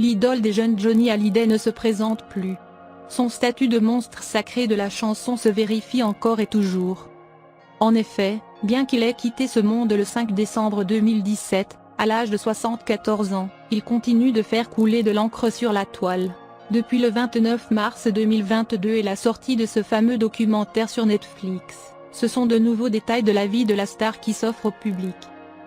l'idole des jeunes Johnny Hallyday ne se présente plus. Son statut de monstre sacré de la chanson se vérifie encore et toujours. En effet, bien qu'il ait quitté ce monde le 5 décembre 2017, à l'âge de 74 ans, il continue de faire couler de l'encre sur la toile. Depuis le 29 mars 2022 et la sortie de ce fameux documentaire sur Netflix, ce sont de nouveaux détails de la vie de la star qui s'offrent au public.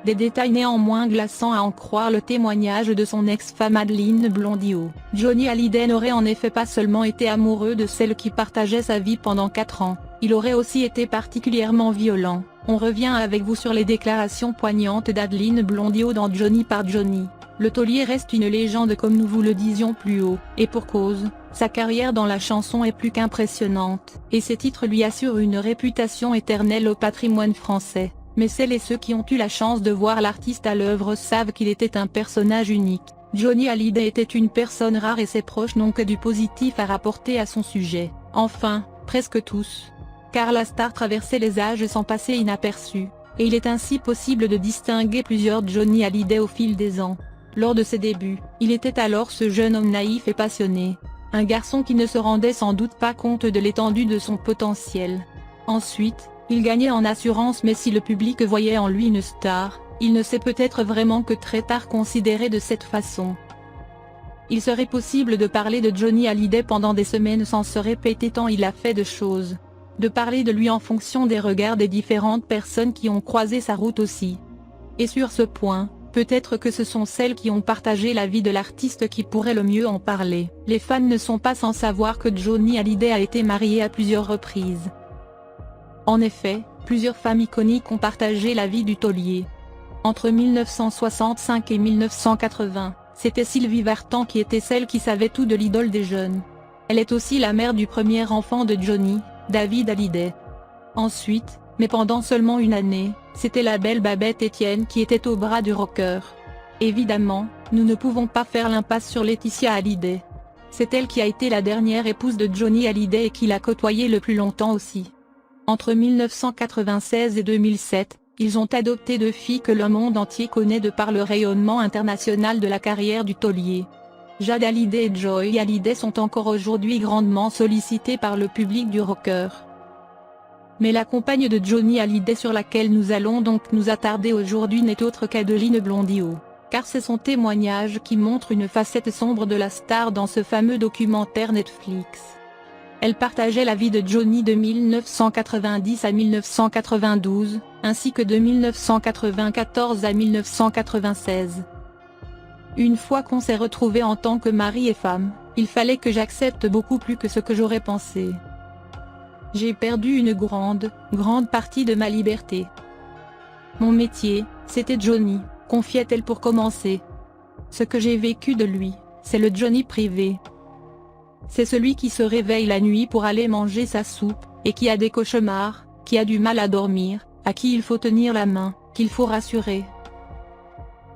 Des détails néanmoins glaçants à en croire le témoignage de son ex-femme Adeline Blondiau. Johnny Hallyday n'aurait en effet pas seulement été amoureux de celle qui partageait sa vie pendant 4 ans, il aurait aussi été particulièrement violent. On revient avec vous sur les déclarations poignantes d'Adeline Blondiau dans Johnny par Johnny. Le taulier reste une légende comme nous vous le disions plus haut, et pour cause, sa carrière dans la chanson est plus qu'impressionnante, et ses titres lui assurent une réputation éternelle au patrimoine français. Mais celles et ceux qui ont eu la chance de voir l'artiste à l'œuvre savent qu'il était un personnage unique. Johnny Hallyday était une personne rare et ses proches n'ont que du positif à rapporter à son sujet. Enfin, presque tous. Car la star traversait les âges sans passer inaperçue, et il est ainsi possible de distinguer plusieurs Johnny Hallyday au fil des ans. Lors de ses débuts, il était alors ce jeune homme naïf et passionné. Un garçon qui ne se rendait sans doute pas compte de l'étendue de son potentiel. Ensuite, il gagnait en assurance, mais si le public voyait en lui une star, il ne s'est peut-être vraiment que très tard considéré de cette façon. Il serait possible de parler de Johnny Hallyday pendant des semaines sans se répéter tant il a fait de choses. De parler de lui en fonction des regards des différentes personnes qui ont croisé sa route aussi. Et sur ce point, peut-être que ce sont celles qui ont partagé la vie de l'artiste qui pourraient le mieux en parler. Les fans ne sont pas sans savoir que Johnny Hallyday a été marié à plusieurs reprises. En effet, plusieurs femmes iconiques ont partagé la vie du taulier. Entre 1965 et 1980, c'était Sylvie Vartan qui était celle qui savait tout de l'idole des jeunes. Elle est aussi la mère du premier enfant de Johnny, David Hallyday. Ensuite, mais pendant seulement une année, c'était la belle Babette Etienne qui était au bras du rocker. Évidemment, nous ne pouvons pas faire l'impasse sur Laetitia Hallyday. C'est elle qui a été la dernière épouse de Johnny Hallyday et qui l'a côtoyé le plus longtemps aussi. Entre 1996 et 2007, ils ont adopté 2 filles que le monde entier connaît de par le rayonnement international de la carrière du taulier. Jade Hallyday et Joy Hallyday sont encore aujourd'hui grandement sollicitées par le public du rocker. Mais la compagne de Johnny Hallyday sur laquelle nous allons donc nous attarder aujourd'hui n'est autre qu'Adeline Blondiau, car c'est son témoignage qui montre une facette sombre de la star dans ce fameux documentaire Netflix. Elle partageait la vie de Johnny de 1990 à 1992, ainsi que de 1994 à 1996. Une fois qu'on s'est retrouvés en tant que mari et femme, il fallait que j'accepte beaucoup plus que ce que j'aurais pensé. J'ai perdu une grande partie de ma liberté. Mon métier, c'était Johnny, confiait-elle pour commencer. Ce que j'ai vécu de lui, c'est le Johnny privé. C'est celui qui se réveille la nuit pour aller manger sa soupe, et qui a des cauchemars, qui a du mal à dormir, à qui il faut tenir la main, qu'il faut rassurer.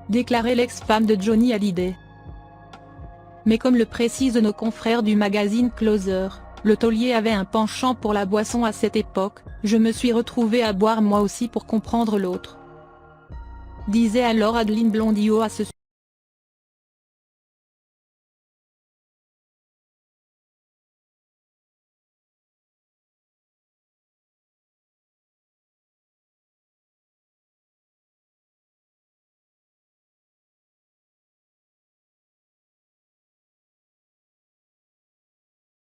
Déclarait l'ex-femme de Johnny Hallyday. Mais comme le précisent nos confrères du magazine Closer, le taulier avait un penchant pour la boisson à cette époque, je me suis retrouvée à boire moi aussi pour comprendre l'autre. Disait alors Adeline Blondiau à ce sujet.